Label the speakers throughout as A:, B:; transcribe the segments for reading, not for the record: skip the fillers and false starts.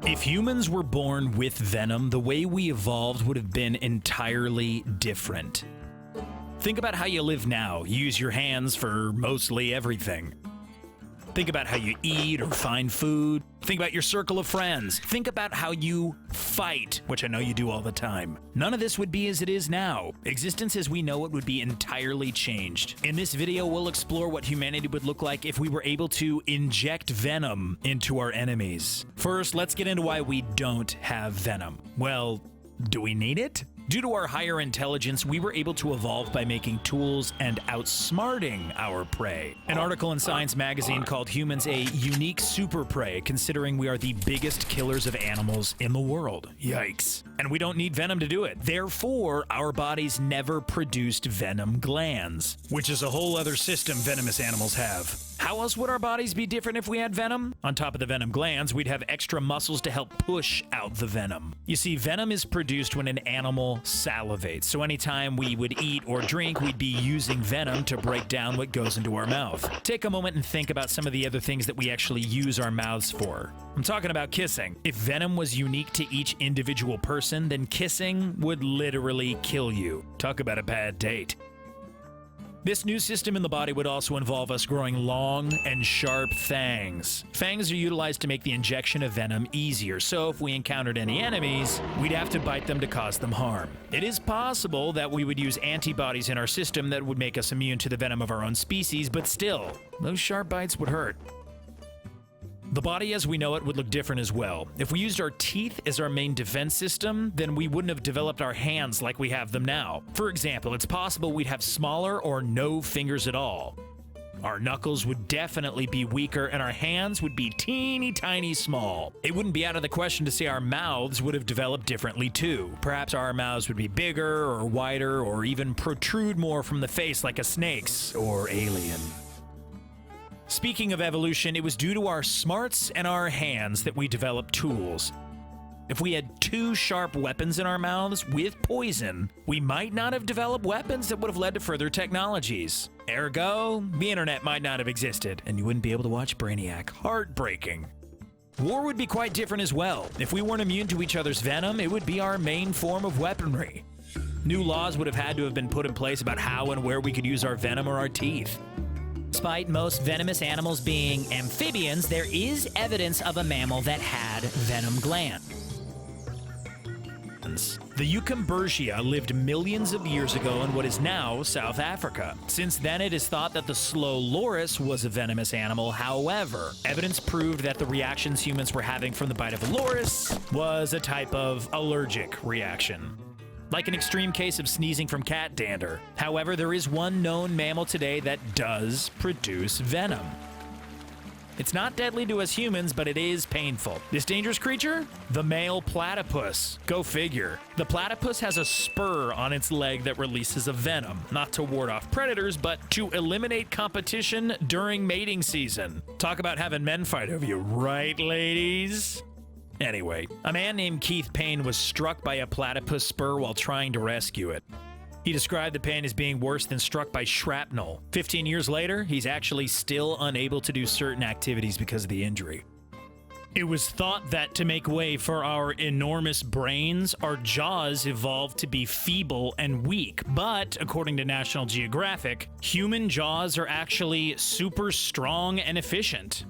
A: If humans were born with venom, the way we evolved would have been entirely different. Think about how you live now. You use your hands for mostly everything. Think about how you eat or find food. Think about your circle of friends. Think about how you fight, which I know you do all the time. None of this would be as it is now. Existence as we know it would be entirely changed. In this video, we'll explore what humanity would look like if we were able to inject venom into our enemies. First, let's get into why we don't have venom. Well, do we need it? Due to our higher intelligence, we were able to evolve by making tools and outsmarting our prey. An article in Science magazine called humans a unique super prey, considering we are the biggest killers of animals in the world. Yikes. And we don't need venom to do it. Therefore, our bodies never produced venom glands, which is a whole other system venomous animals have. How else would our bodies be different if we had venom? On top of the venom glands, we'd have extra muscles to help push out the venom. You see, venom is produced when an animal salivates, so anytime we would eat or drink, we'd be using venom to break down what goes into our mouth. Take a moment and think about some of the other things that we actually use our mouths for. I'm talking about kissing. If venom was unique to each individual person, then kissing would literally kill you. Talk about a bad date. This new system in the body would also involve us growing long and sharp fangs. Fangs are utilized to make the injection of venom easier, so if we encountered any enemies, we'd have to bite them to cause them harm. It is possible that we would use antibodies in our system that would make us immune to the venom of our own species, but still, those sharp bites would hurt. The body as we know it would look different as well. If we used our teeth as our main defense system, then we wouldn't have developed our hands like we have them now. For example, it's possible we'd have smaller or no fingers at all. Our knuckles would definitely be weaker and our hands would be teeny tiny small. It wouldn't be out of the question to say our mouths would have developed differently too. Perhaps our mouths would be bigger or wider or even protrude more from the face like a snake's or alien. Speaking of evolution, it was due to our smarts and our hands that we developed tools. If we had two sharp weapons in our mouths with poison, we might not have developed weapons that would have led to further technologies. Ergo, the internet might not have existed, and you wouldn't be able to watch Brainiac. Heartbreaking. War would be quite different as well. If we weren't immune to each other's venom, it would be our main form of weaponry. New laws would have had to have been put in place about how and where we could use our venom or our teeth. Despite most venomous animals being amphibians, there is evidence of a mammal that had venom glands. The Eucambergia lived millions of years ago in what is now South Africa. Since then, it is thought that the slow loris was a venomous animal. However, evidence proved that the reactions humans were having from the bite of a loris was a type of allergic reaction, like an extreme case of sneezing from cat dander. However, there is one known mammal today that does produce venom. It's not deadly to us humans, but it is painful. This dangerous creature? The male platypus. Go figure. The platypus has a spur on its leg that releases a venom, not to ward off predators, but to eliminate competition during mating season. Talk about having men fight over you, right, ladies? Anyway, a man named Keith Payne was struck by a platypus spur while trying to rescue it. He described the pain as being worse than struck by shrapnel. 15 years later, he's actually still unable to do certain activities because of the injury. It was thought that to make way for our enormous brains, our jaws evolved to be feeble and weak. But, according to National Geographic, human jaws are actually super strong and efficient.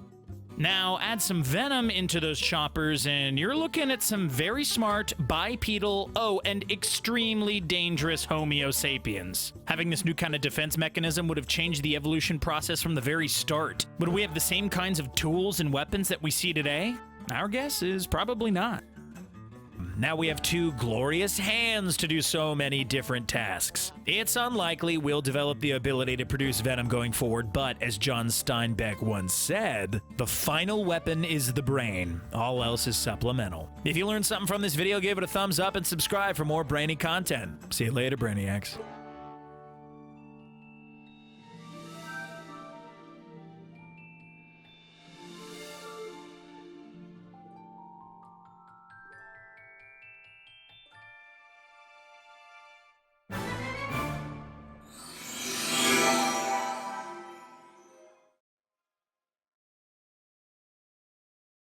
A: Now, add some venom into those choppers, and you're looking at some very smart, bipedal, and extremely dangerous Homo sapiens. Having this new kind of defense mechanism would have changed the evolution process from the very start. Would we have the same kinds of tools and weapons that we see today? Our guess is probably not. Now we have two glorious hands to do so many different tasks. It's unlikely we'll develop the ability to produce venom going forward, but as John Steinbeck once said, the final weapon is the brain. All else is supplemental. If you learned something from this video, give it a thumbs up and subscribe for more brainy content. See you later, Brainiacs.